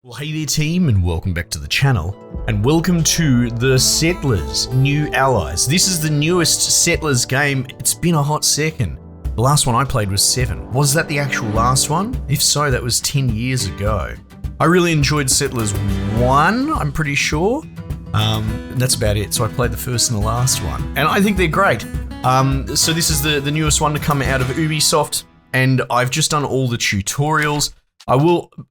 Well, hey there team, and welcome back to the channel, and welcome to the Settlers New Allies. This is the newest Settlers game. It's been a hot second. The last one I played was 7. Was that the actual last one? If so, that was 10 years ago. I really enjoyed Settlers 1, I'm pretty sure. That's about it. So I played the first and the last one, and I think they're great. So this is the newest one to come out of Ubisoft, and I've just done all the tutorials.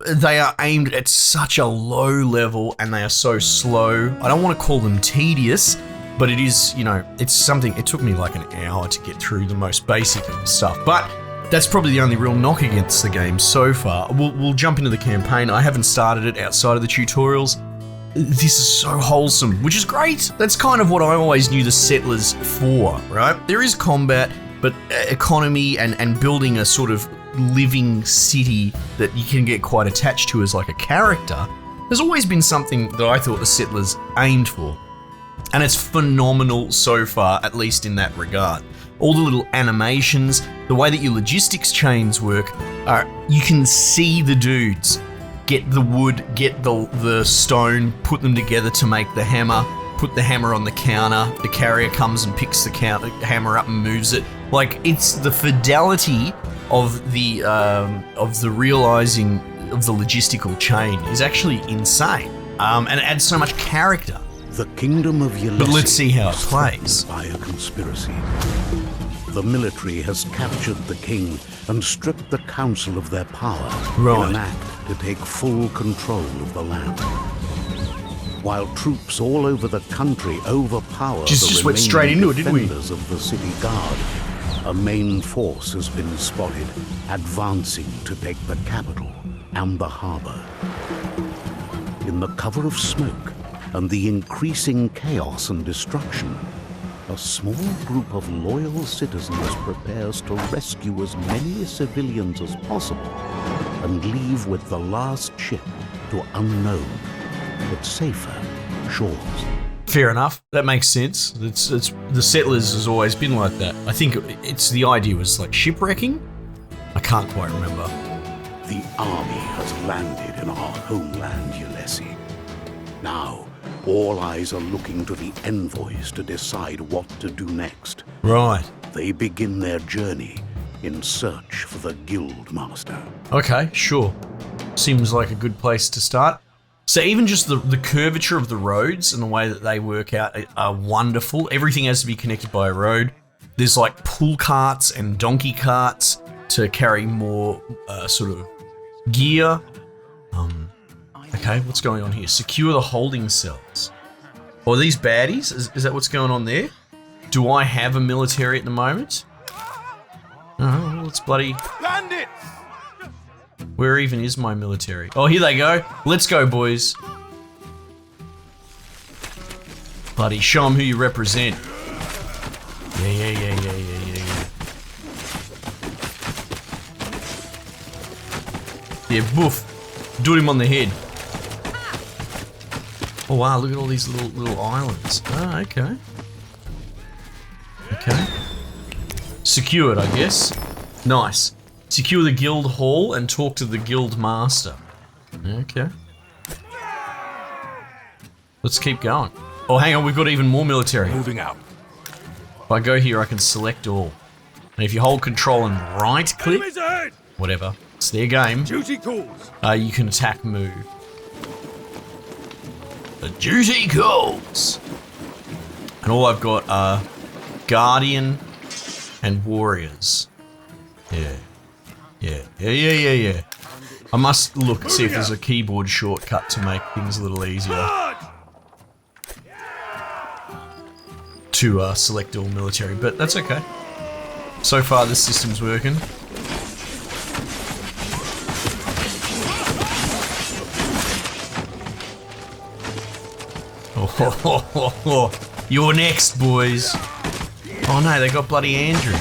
They are aimed at such a low level and they are so slow. I don't want to call them tedious, but it is, it's something, it took me like an hour to get through the most basic of the stuff. But that's probably the only real knock against the game so far. We'll jump into the campaign. I haven't started it outside of the tutorials. This is so wholesome, which is great. That's kind of what I always knew the Settlers for, right? There is combat, but economy and building a sort of living city that you can get quite attached to as like a character has always been something that I thought the Settlers aimed for. And it's phenomenal so far, at least in that regard. All the little animations, the way that your logistics chains work, you can see the dudes get the wood, get the stone, put them together to make the hammer, put the hammer on the counter, the carrier comes and picks the hammer up and moves it. Like, it's the fidelity of the realizing of the logistical chain is actually insane, and it adds so much character. The kingdom of Yelesi, but let's see how it plays. By a conspiracy, the military has captured the king and stripped the council of their power in an act to take full control of the land. While troops all over the country overpower just went straight into it, didn't we? defenders of the city guard, a main force has been spotted advancing to take the capital and the harbor. In the cover of smoke and the increasing chaos and destruction, a small group of loyal citizens prepares to rescue as many civilians as possible and leave with the last ship to unknown but safer shores. Fair enough. That makes sense. It's the Settlers has always been like that. I think it's the idea was like shipwrecking. I can't quite remember. The army has landed in our homeland, Yelesi. Now, all eyes are looking to the envoys to decide what to do next. Right. They begin their journey in search for the guild master. Okay, sure. Seems like a good place to start. So even just the curvature of the roads and the way that they work out are wonderful. Everything has to be connected by a road. There's like pull carts and donkey carts to carry more sort of gear. Okay, what's going on here? Secure the holding cells. Oh, are these baddies? Is that what's going on there? Do I have a military at the moment? Oh, it's bloody... Bandits! Where even is my military? Oh, here they go. Let's go, boys. Bloody, show them who you represent. Yeah. Yeah, boof. Do him on the head. Oh wow, look at all these little islands. Oh, okay. Okay. Secured, I guess. Nice. Secure the guild hall and talk to the guild master. Okay. Let's keep going. Oh, hang on, we've got even more military. Moving out. If I go here, I can select all. And if you hold control and right click, whatever, it's their game. Duty calls. You can attack move. The duty calls. And all I've got are guardian and warriors. Yeah. I must look, see if there's a keyboard shortcut to make things a little easier. To select all military, but that's okay. So far this system's working. Oh, you're next, boys. Oh no, they got bloody Andrew.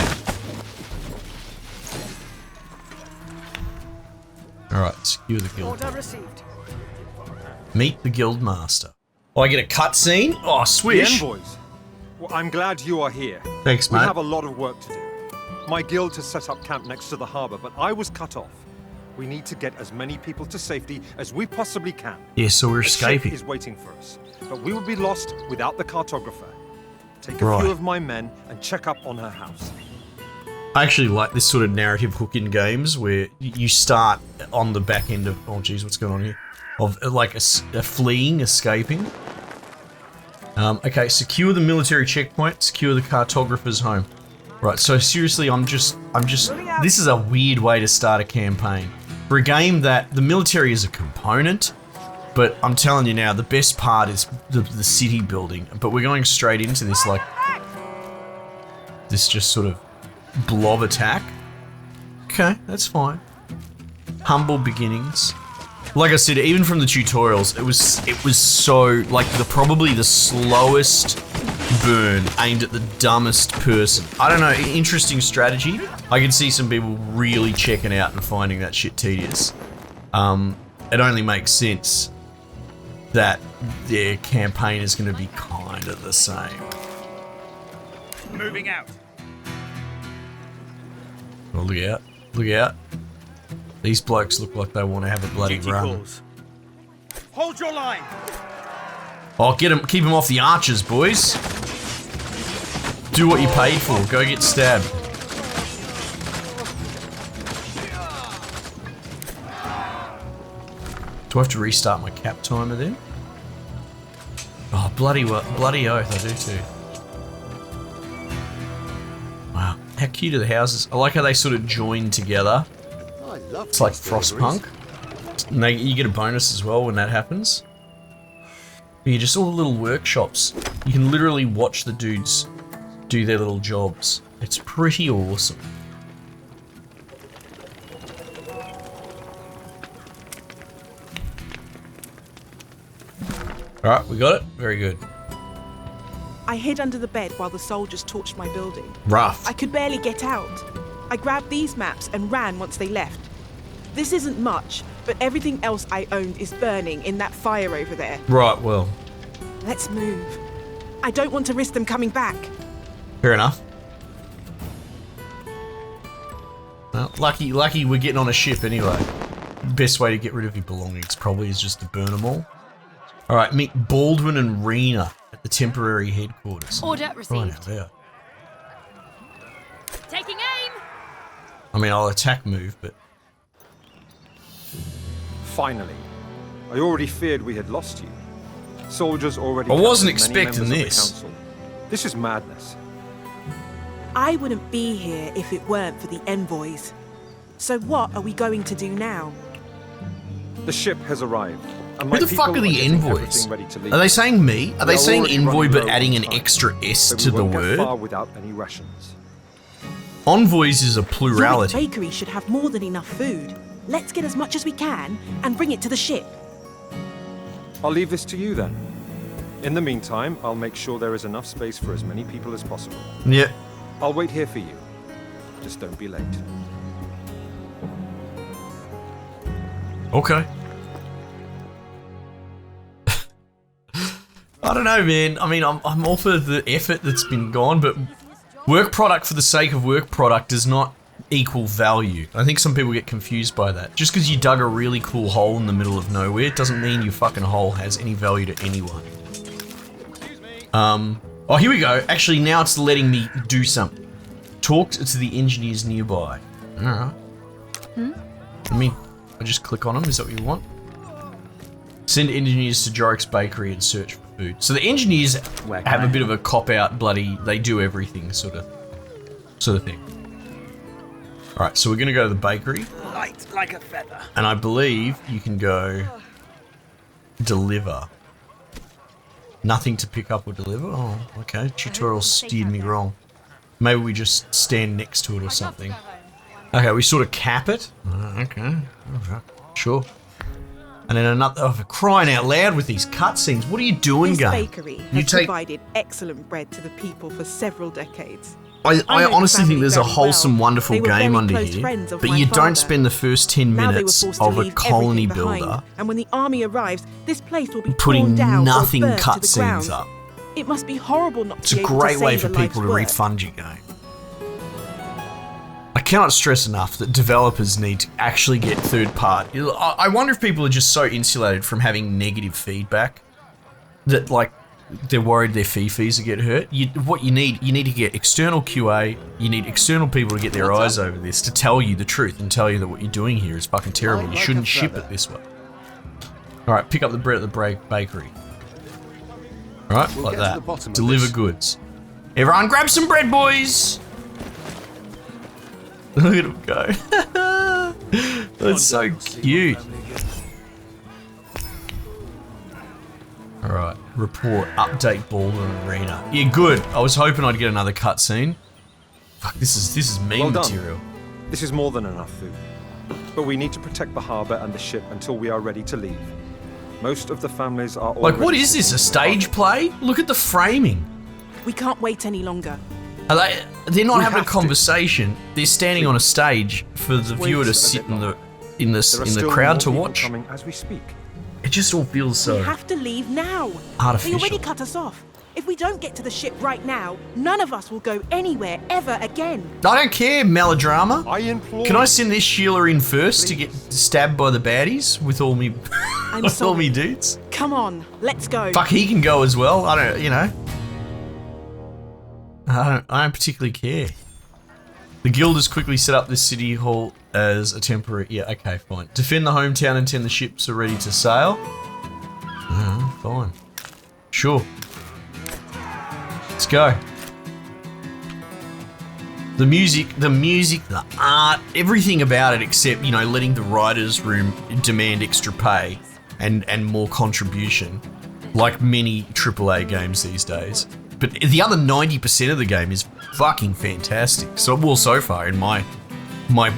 Alright, secure the guild. Order received. Meet the guild master. Oh, I get a cutscene? Oh, swish. The envoys. Well, I'm glad you are here. Thanks, mate. We have a lot of work to do. My guild has set up camp next to the harbor, but I was cut off. We need to get as many people to safety as we possibly can. Yeah, so we're The ship escaping. is waiting for us, but we will be lost without the cartographer. Take a Right. few of my men and check up on her house. I actually like this sort of narrative hook in games where you start on the back end of, oh geez, what's going on here? Of like a fleeing, escaping. Okay, secure the military checkpoint, secure the cartographer's home. Right, so seriously, I'm just, this is a weird way to start a campaign. For a game that the military is a component, but I'm telling you now, the best part is the city building. But we're going straight into this, like, this just sort of blob attack. Okay, that's fine. Humble beginnings. Like I said, even from the tutorials, it was so, like, probably the slowest burn aimed at the dumbest person. I don't know, interesting strategy. I can see some people really checking out and finding that shit tedious. It only makes sense that their campaign is going to be kind of the same. Moving out. Oh, look out. Look out. These blokes look like they want to have a bloody Duty run. calls. Hold your line. Oh, keep them off the archers, boys. Do what you paid for. Go get stabbed. Do I have to restart my cap timer then? Oh, bloody oath, I do too. Wow, how cute are the houses? I like how they sort of join together. It's like Frostpunk. And you get a bonus as well when that happens. But yeah, just all the little workshops. You can literally watch the dudes do their little jobs. It's pretty awesome. Alright, we got it. Very good. I hid under the bed while the soldiers torched my building. Rough. I could barely get out. I grabbed these maps and ran once they left. This isn't much, but everything else I owned is burning in that fire over there. Right, well, Let's move. I don't want to risk them coming back. fair enough. Well, lucky we're getting on a ship anyway. Best way to get rid of your belongings probably is just to burn them all. Alright, meet Baldwin and Rena at the temporary headquarters. Order received. Right, there. Taking aim. I mean, I'll attack move, but... Finally. I already feared we had lost you. Soldiers already... I wasn't captured many expecting members of the this. council. This is madness. I wouldn't be here if it weren't for the envoys. So what are we going to do now? The ship has arrived. And Who my the fuck people are the getting envoys? everything ready to leave. Are they saying me? Are they are saying already envoy running but low adding on an time, extra S so to we the won't get far word? without any rations. Envoys is a Your plurality. bakery should have more than enough food. Let's get as much as we can and bring it to the ship. I'll leave this to you then. In the meantime, I'll make sure there is enough space for as many people as possible. Yeah. I'll wait here for you. Just don't be late. Okay. I don't know, man. I mean, I'm all for the effort that's been gone, but work product for the sake of work product does not equal value. I think some people get confused by that. Just because you dug a really cool hole in the middle of nowhere doesn't mean your fucking hole has any value to anyone. Oh, here we go. Actually, now it's letting me do something. Talk to the engineers nearby. Alright. I just click on them. Is that what you want? Send engineers to Jorik's bakery and search for food. So the engineers have a bit of a cop-out, bloody, they do everything sort of thing. Alright, so we're gonna go to the bakery. Light like a feather. And I believe you can go deliver. Nothing to pick up or deliver? Oh, okay. Tutorial steered me wrong. Maybe we just stand next to it or something. Okay, we sort of cap it. Okay. Sure. And then another, oh, for crying out loud with these cutscenes. What are you doing, This game? bakery You has take. provided excellent bread to the people for several decades. I know the honestly think family there's a very wholesome, well. wonderful They were game very under close here, friends of but my you father. don't spend the first 10 Now they were minutes forced to of a leave colony everything behind, builder and when the army arrives, this place will be putting torn down nothing or burnt to the cutscenes ground. up. It must be horrible not It's to a be able great to way save for a life's people to work. refund your game. I cannot stress enough that developers need to actually get third party. I wonder if people are just so insulated from having negative feedback that like they're worried their fees will get hurt. What you need to get external QA. You need external people to get their eyes over this to tell you the truth and tell you that what you're doing here is fucking terrible. You shouldn't ship it this way. All right, pick up the bread at the bakery. All right, like that. Deliver goods. Everyone, grab some bread, boys. Look at him go. That's so cute. Alright, report, update Baldwin Arena. Yeah, good. I was hoping I'd get another cutscene. Fuck, this is meme Well done. material. This is more than enough food. But we need to protect the harbour and the ship until we are ready to leave. Most of the families are already... Like, what is this, a stage play? Look at the framing. We can't wait any longer. They're not having a conversation. They're standing on a stage for the viewer to Wait a sit bit in the There are still crowd more to people watch. coming as we speak. It just all feels We so have to leave now. artificial. They already cut us off. If we don't get to the ship right now, none of us will go anywhere ever again. I don't care, melodrama. I implore Can I send this Sheila in first to get stabbed by the baddies with all me, I'm with all sorry. me dudes? Come on, let's go. Fuck, he can go as well. I don't, you know. I don't particularly care. The guild has quickly set up this city hall as a temporary. Yeah, okay, fine. Defend the hometown until the ships are ready to sail. Fine. Sure. Let's go. The music, the art, everything about it except, you know, letting the writers' room demand extra pay and more contribution, like many AAA games these days. But the other 90% of the game is fucking fantastic. So, well, so far in my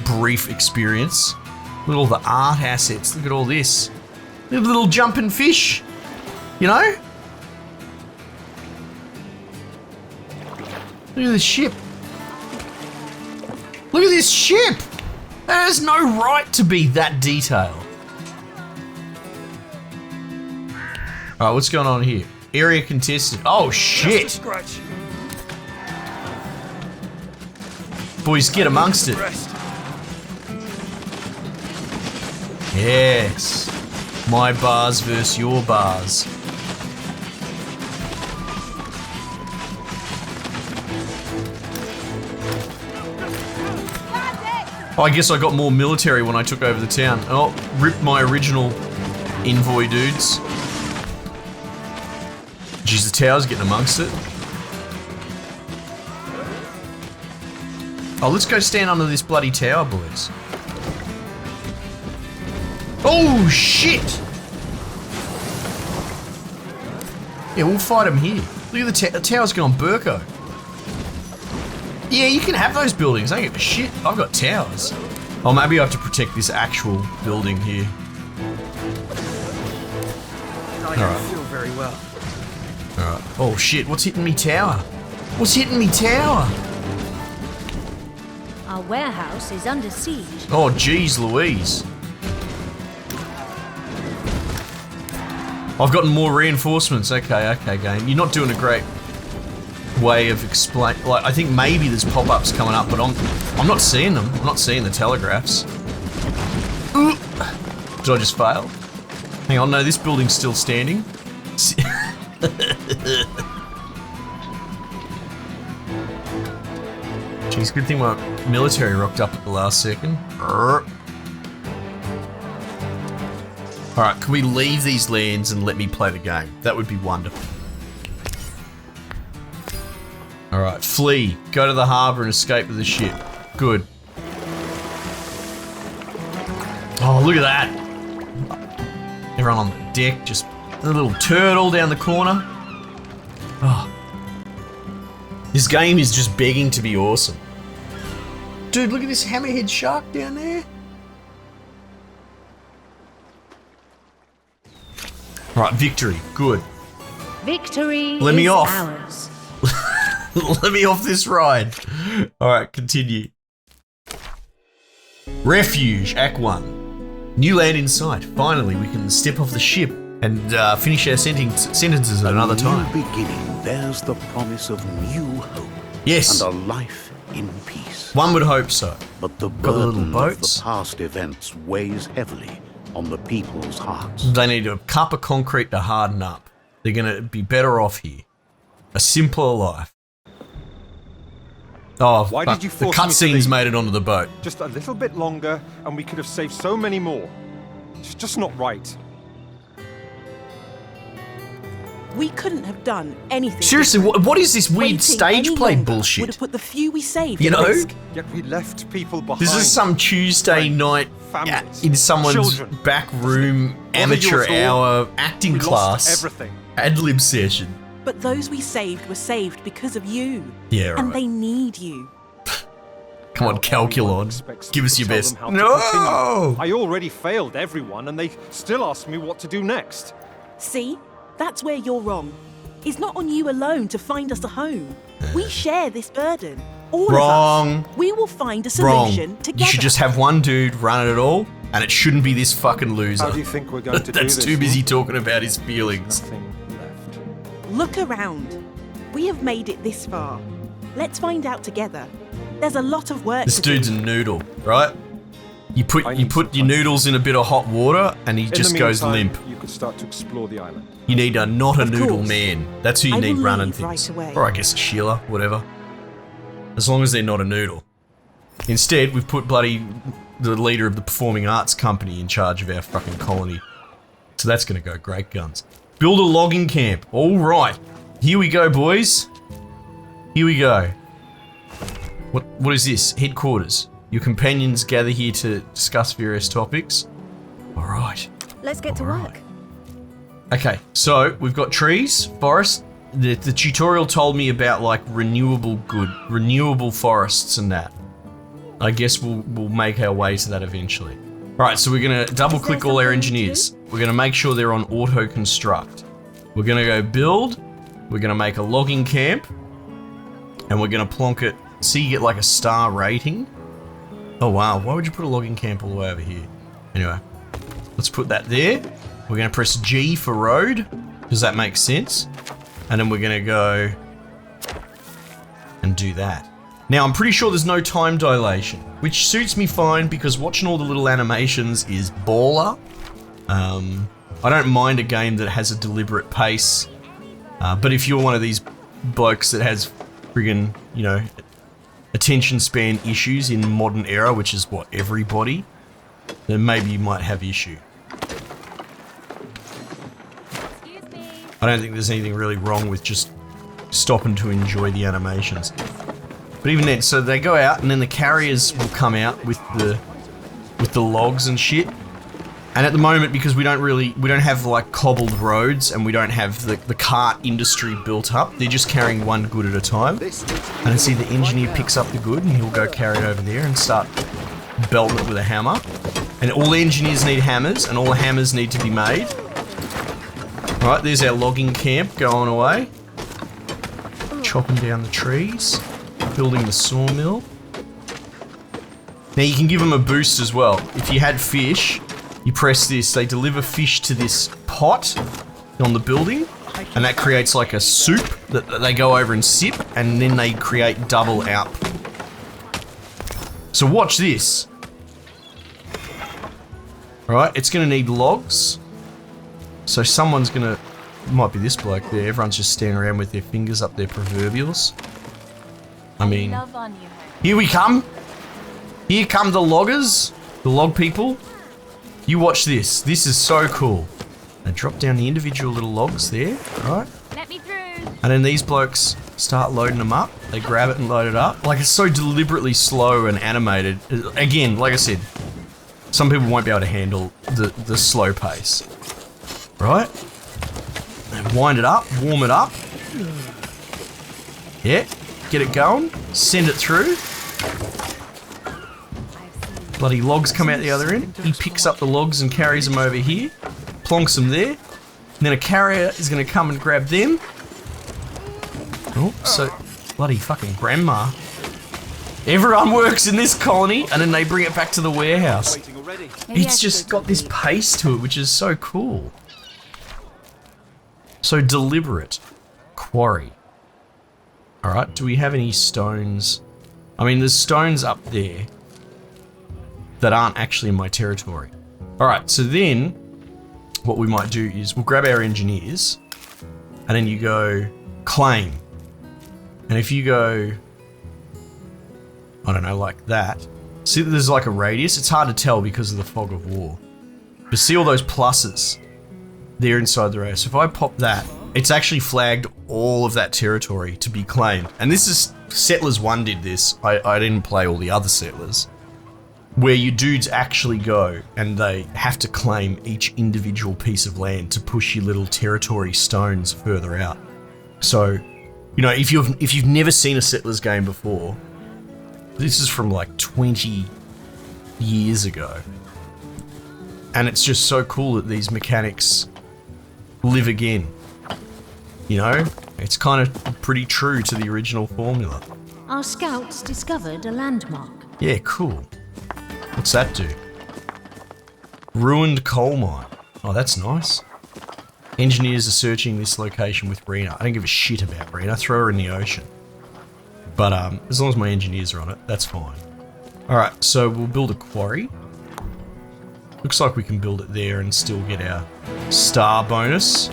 brief experience. Look at all the art assets. Look at all this. Look at the little jumping fish. You know? Look at this ship. Look at this ship. That has no right to be that detailed. Alright, what's going on here? Area contested. Oh shit! Boys, get amongst it. Yes. My bars versus your bars. Oh, I guess I got more military when I took over the town. Oh, ripped my original envoy dudes. Jeez, the tower's getting amongst it. Oh, let's go stand under this bloody tower, boys. Oh, shit! Yeah, we'll fight them here. Look at the tower's gone Burko. Yeah, you can have those buildings. I don't give a shit. I've got towers. Oh, maybe I have to protect this actual building here. I don't feel very well. Alright. Oh shit, what's hitting me tower? What's hitting me tower? Our warehouse is under siege. Oh jeez Louise. I've gotten more reinforcements. Okay, game. You're not doing a great way of explain. Like, I think maybe there's pop-ups coming up, but I'm not seeing them. I'm not seeing the telegraphs. Ooh. Did I just fail? Hang on, no, this building's still standing. Jeez, good thing my military rocked up at the last second. Alright, can we leave these lands and let me play the game? That would be wonderful. Alright, flee. Go to the harbour and escape with the ship. Good. Oh, look at that. Everyone on the deck, just a little turtle down the corner. Oh. This game is just begging to be awesome. Dude, look at this hammerhead shark down there. Alright, victory. Good. Victory Let me is off. ours. Let me off this ride. Alright, continue. Refuge, Act 1. New land in sight. Finally, we can step off the ship and finish our sentences at another time. New beginning bears the promise of new hope Yes. and a life in peace. One would hope so. But the Got the little burden of boats. the past events weighs heavily on the people's hearts. They need a cup of concrete to harden up. They're going to be better off here. A simpler life. Oh, Why fuck. did you The force me to cutscenes leave? made it onto the boat. Just a little bit longer, and we could have saved so many more. It's just not right. We couldn't have done anything. Seriously, different. what is this weird Waiting stage any play longer would bullshit? have put the few we saved You at know? risk. Yet we left people behind. This is some Tuesday Friends, night families, in someone's children. back room amateur yours all. hour acting We class lost everything. ad-lib session. But those we saved were saved because of you. Yeah, And right. they need you. Come on, Now everyone Calculon. expects Give me us to your tell best. them how to No! continue. I already failed everyone, and they still ask me what to do next. See? That's where you're wrong. It's not on you alone to find us a home. We share this burden. All Wrong. of us. We will find a Wrong. solution together. You should just have one dude run it all, and it shouldn't be this fucking loser. How do you think we're going to do That's this? too busy talking about his feelings. Nothing left. Look around. We have made it this far. Let's find out together. There's a lot of work This to dude's do. a noodle, right? You put I you need put some your punch. noodles in a bit of hot water, and he In just the goes meantime, limp. You could start to explore the island. You need a not a Of noodle course. man. That's who you I need will running leave things. right away. Or I guess a Sheila, whatever. As long as they're not a noodle. Instead, we've put bloody the leader of the performing arts company in charge of our fucking colony. So that's gonna go great guns. Build a logging camp. All right, here we go, boys. Here we go. What is this? Headquarters. Your companions gather here to discuss various topics. All right. Let's get to Alright. work. Okay, so we've got trees, forest. The tutorial told me about like renewable forests and that. I guess we'll make our way to that eventually. All right, so we're gonna double click all our something engineers. We're gonna make sure they're on auto construct. We're gonna go build. We're gonna make a logging camp, and we're gonna plonk it. See, you get like a star rating. Oh wow, why would you put a logging camp all the way over here? Anyway, let's put that there. We're gonna press G for road, because that makes sense. And then we're gonna go and do that. Now, I'm pretty sure there's no time dilation, which suits me fine because watching all the little animations is baller. I don't mind a game that has a deliberate pace, but if you're one of these blokes that has friggin', you know, attention span issues in modern era, which is what, everybody, then maybe you might have issue. Excuse me. I don't think there's anything really wrong with just stopping to enjoy the animations. But even then, so they go out and then the carriers will come out with the logs and shit. And at the moment, because we don't have like cobbled roads and we don't have the cart industry built up, they're just carrying one good at a time. And I see the engineer picks up the good and he'll go carry it over there and start belting it with a hammer. And all the engineers need hammers and all the hammers need to be made. Right, there's our logging camp going away. Chopping down the trees. Building the sawmill. Now you can give them a boost as well. If you had fish, you press this, they deliver fish to this pot on the building, and that creates like a soup that they go over and sip, and then they create double output. So watch this. Alright, it's gonna need logs. So someone's gonna, might be this bloke there, everyone's just standing around with their fingers up their proverbials. I mean, Love on you. here we come. Here come the loggers, the log people. You watch this. This is so cool. They drop down the individual little logs there, right? Let me through. And then these blokes start loading them up. They grab it and load it up. Like, it's so deliberately slow and animated. Again, like I said, some people won't be able to handle the slow pace. Right? And wind it up, warm it up. Yeah. Get it going, send it through. Bloody logs come out the other end. He picks up the logs and carries them over here, plonks them there. And then a carrier is going to come and grab them. Oh, so bloody fucking grandma. Everyone works in this colony, and then they bring it back to the warehouse. It's just got this pace to it, which is so cool. So deliberate. Quarry. Alright, do we have any stones? I mean, there's stones up there that aren't actually in my territory. Alright, so then what we might do is we'll grab our engineers and then you go claim. And if you go, I don't know, like that. See that there's like a radius? It's hard to tell because of the fog of war. But see all those pluses? They're inside the radius. So if I pop that, it's actually flagged all of that territory to be claimed. And this is, Settlers 1 did this. I didn't play all the other Settlers. Where your dudes actually go and they have to claim each individual piece of land to push your little territory stones further out. So, you know, if you've never seen a Settlers game before, this is from like 20 years ago. And it's just so cool that these mechanics live again. You know, it's kind of pretty true to the original formula. Our scouts discovered a landmark. Yeah, cool. What's that do? Ruined coal mine. Oh, that's nice. Engineers are searching this location with Rena. I don't give a shit about Rena. Throw her in the ocean. But as long as my engineers are on it, that's fine. Alright, so we'll build a quarry. Looks like we can build it there and still get our star bonus.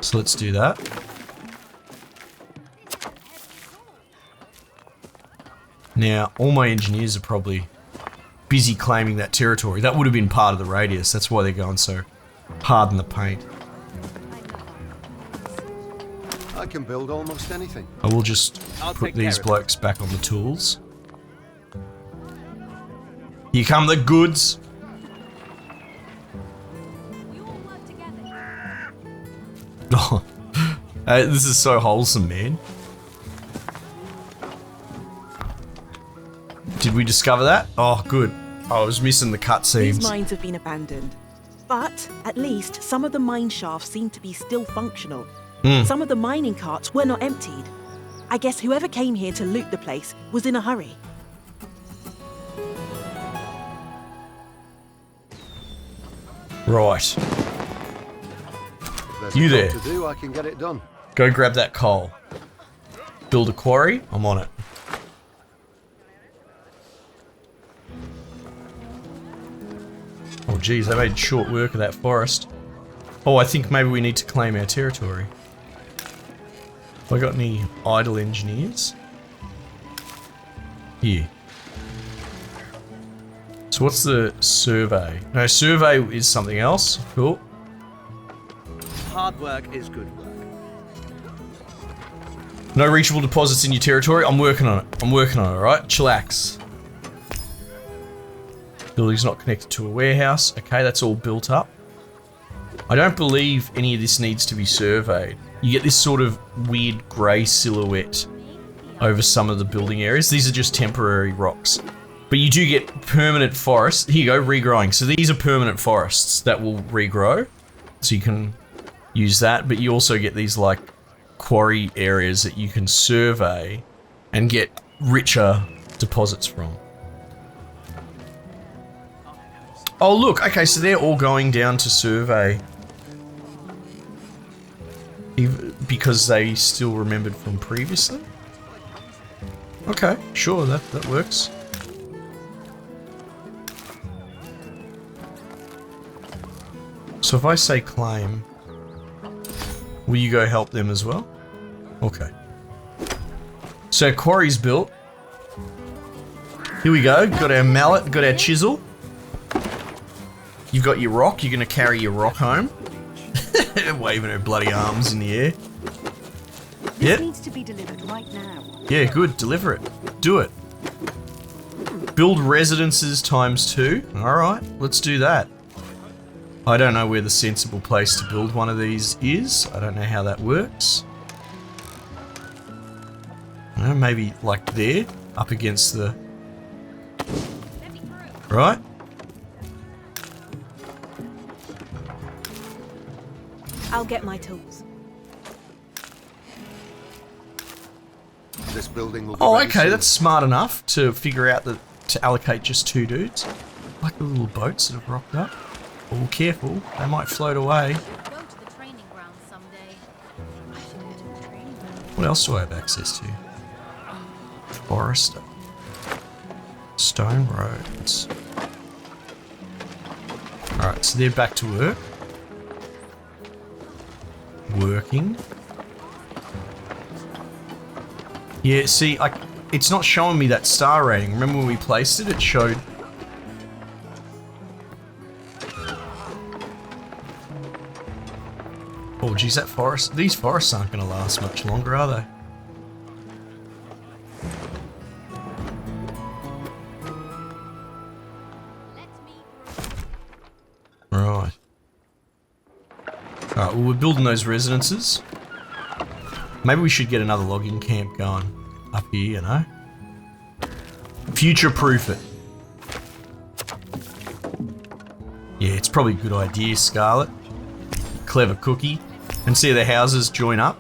So let's do that. Now, all my engineers are probably busy claiming that territory. That would have been part of the radius. That's why they're going so hard in the paint. I can build almost anything. I will just put these blokes back on the tools. Here come the goods. You all work together. Oh, this is so wholesome, man. Did we discover that? Oh, good. I was missing the cutscenes. These mines have been abandoned. But at least some of the mine shafts seem to be still functional. Some of the mining carts were not emptied. I guess whoever came here to loot the place was in a hurry. Right. There's You a there. job to do, I can get it done. Go grab that coal. Build a quarry. I'm on it. Oh geez, they made short work of that forest. Oh, I think maybe we need to claim our territory. Have I got any idle engineers? Here. So what's the survey? No, survey is something else. Cool. Hard work is good work. No reachable deposits in your territory. I'm working on it. Alright? Chillax. Building's not connected to a warehouse. Okay, that's all built up. I don't believe any of this needs to be surveyed. You get this sort of weird grey silhouette over some of the building areas. These are just temporary rocks. But you do get permanent forests. Here you go, regrowing. So these are permanent forests that will regrow. So you can use that. But you also get these like quarry areas that you can survey and get richer deposits from. Oh look, okay, so they're all going down to survey. Because they still remembered from previously? Okay, sure, that works. So if I say claim, will you go help them as well? Okay. So quarry's built. Here we go, got our mallet, got our chisel. You've got your rock, you're gonna carry your rock home. Waving her bloody arms in the air. This needs to be delivered right now. Yeah, good, deliver it. Do it. Build residences ×2. Alright, let's do that. I don't know where the sensible place to build one of these is. I don't know how that works. I don't know, maybe like there, up against the... Right? I'll get my tools. This building will be Oh, ready okay, soon. that's smart enough to figure out that to allocate just 2 dudes. Like the little boats that have rocked up. Oh, careful, they might float away. Go to the training ground someday. I should go to the training ground. What else do I have access to? Forester. Stone roads. Alright, so they're back to work. Working. Yeah, see, it's not showing me that star rating. Remember when we placed it, it showed... Oh, geez, that forest... These forests aren't going to last much longer, are they? Right. Alright, well, we're building those residences. Maybe we should get another logging camp going up here, you know? Future-proof it. Yeah, it's probably a good idea, Scarlet. Clever cookie. And see the houses join up.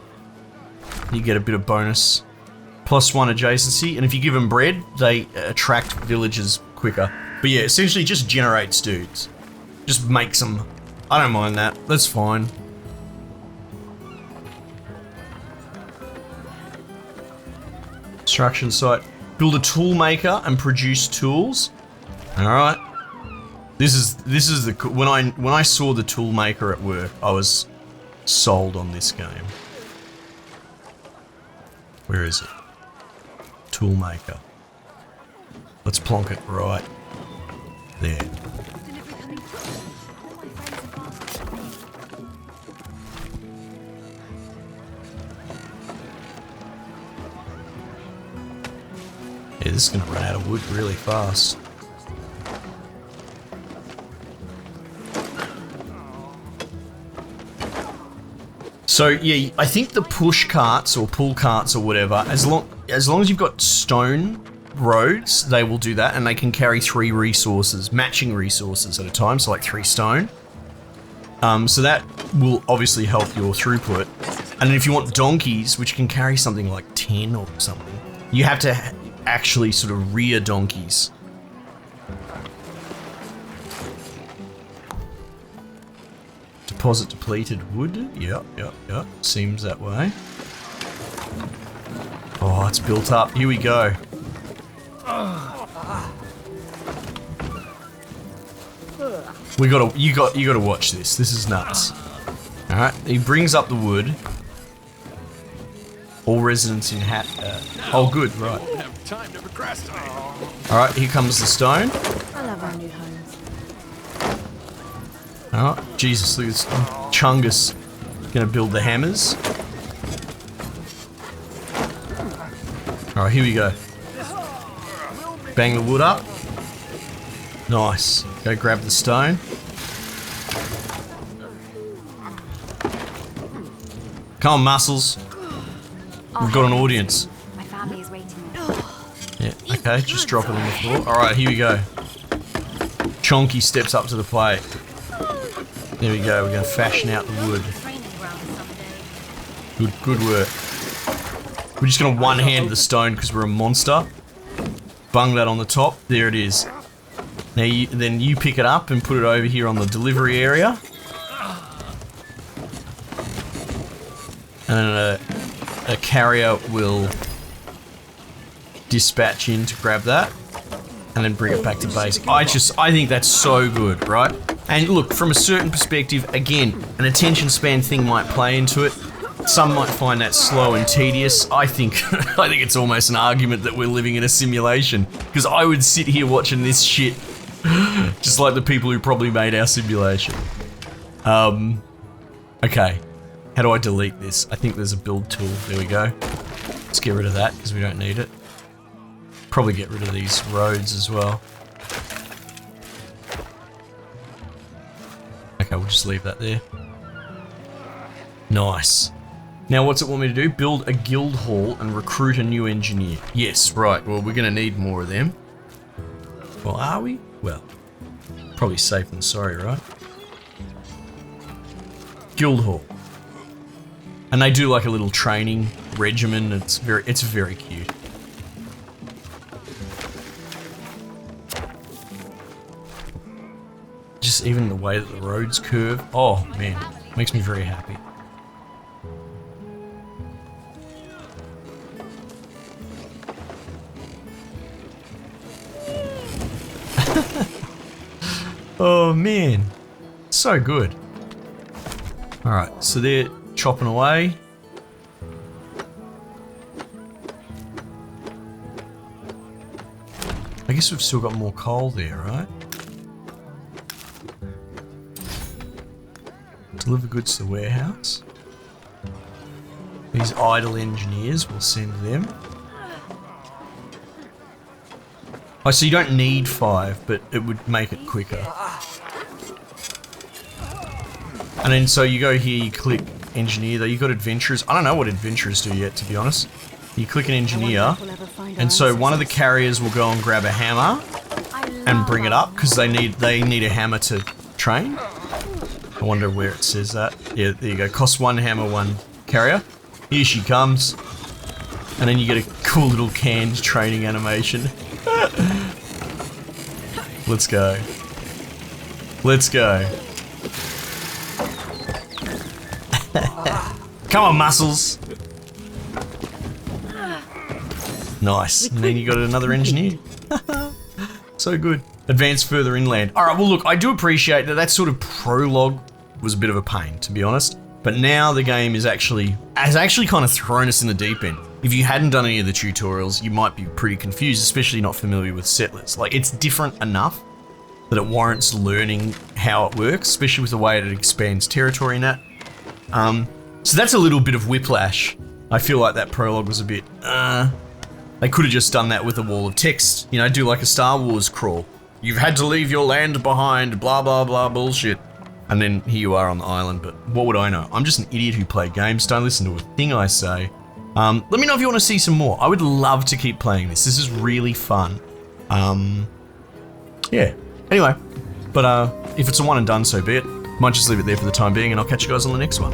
You get a bit of bonus. +1 adjacency. And if you give them bread, they attract villagers quicker. But yeah, essentially just generates dudes. Just makes them. I don't mind that. That's fine. Construction site. Build a tool maker and produce tools. All right. This is the when I saw the tool maker at work, I was sold on this game. Where is it? Tool maker. Let's plonk it right there. Yeah, this is going to run out of wood really fast. So yeah, I think the push carts or pull carts or whatever, as long as you've got stone roads, they will do that, and they can carry 3 resources, matching resources at a time, so like 3 stone. So that will obviously help your throughput. And then if you want donkeys, which can carry something like 10 or something, you have to actually sort of rear donkeys. Deposit depleted wood. Yep. Seems that way. Oh, it's built up. Here we go. You gotta watch this. This is nuts. All right, he brings up the wood. All residents in oh, good, right. All right, here comes the stone. I love our new homes. Oh, Jesus, look at this. Chungus gonna build the hammers. Alright, here we go. Bang the wood up. Nice. Go grab the stone. Come on, muscles. We've got an audience. My family is waiting. Yeah, okay, just drop it on the floor. Alright, here we go. Chonky steps up to the plate. There we go, we're going to fashion out the wood. Good work. We're just going to one-hand the stone because we're a monster. Bung that on the top. There it is. Now, then you pick it up and put it over here on the delivery area. And a carrier will dispatch in to grab that. And then bring it back to base. I think that's so good, right? And look, from a certain perspective, again, an attention span thing might play into it. Some might find that slow and tedious. I think it's almost an argument that we're living in a simulation. Because I would sit here watching this shit just like the people who probably made our simulation. Okay. How do I delete this? I think there's a build tool. There we go. Let's get rid of that because we don't need it. Probably get rid of these roads as well. Okay, we'll just leave that there. Nice. Now what's it want me to do? Build a guild hall and recruit a new engineer. Yes, right. Well, we're going to need more of them. Well, are we? Well, probably safe than sorry, right? Guild hall. And they do like a little training regimen. It's very cute. Just even the way that the roads curve. Oh man, makes me very happy. Oh man, so good. All right, so they're chopping away. I guess we've still got more coal there, right? Deliver goods to the warehouse. These idle engineers, we'll send them. Oh, so you don't need 5, but it would make it quicker. And then so you go here, you click engineer, though you've got adventurers. I don't know what adventurers do yet, to be honest. You click an engineer, and so one of the carriers will go and grab a hammer and bring it up, because they need a hammer to train. I wonder where it says that. Yeah, there you go. Costs 1 hammer, 1 carrier. Here she comes. And then you get a cool little canned training animation. Let's go. Let's go. Come on, muscles. Nice. And then you got another engineer. So good. Advance further inland. Alright, well look, I do appreciate that sort of prologue was a bit of a pain, to be honest. But now the game has actually kind of thrown us in the deep end. If you hadn't done any of the tutorials, you might be pretty confused, especially not familiar with Settlers. Like, it's different enough that it warrants learning how it works, especially with the way it expands territory in that. So that's a little bit of whiplash. I feel like that prologue was a bit, they could have just done that with a wall of text. You know, do like a Star Wars crawl. You've had to leave your land behind, blah, blah, blah, bullshit. And then here you are on the island, but what would I know? I'm just an idiot who played games. Don't listen to a thing I say. Let me know if you want to see some more. I would love to keep playing this. This is really fun. Yeah. Anyway, but if it's a one and done, so be it. Might just leave it there for the time being, and I'll catch you guys on the next one.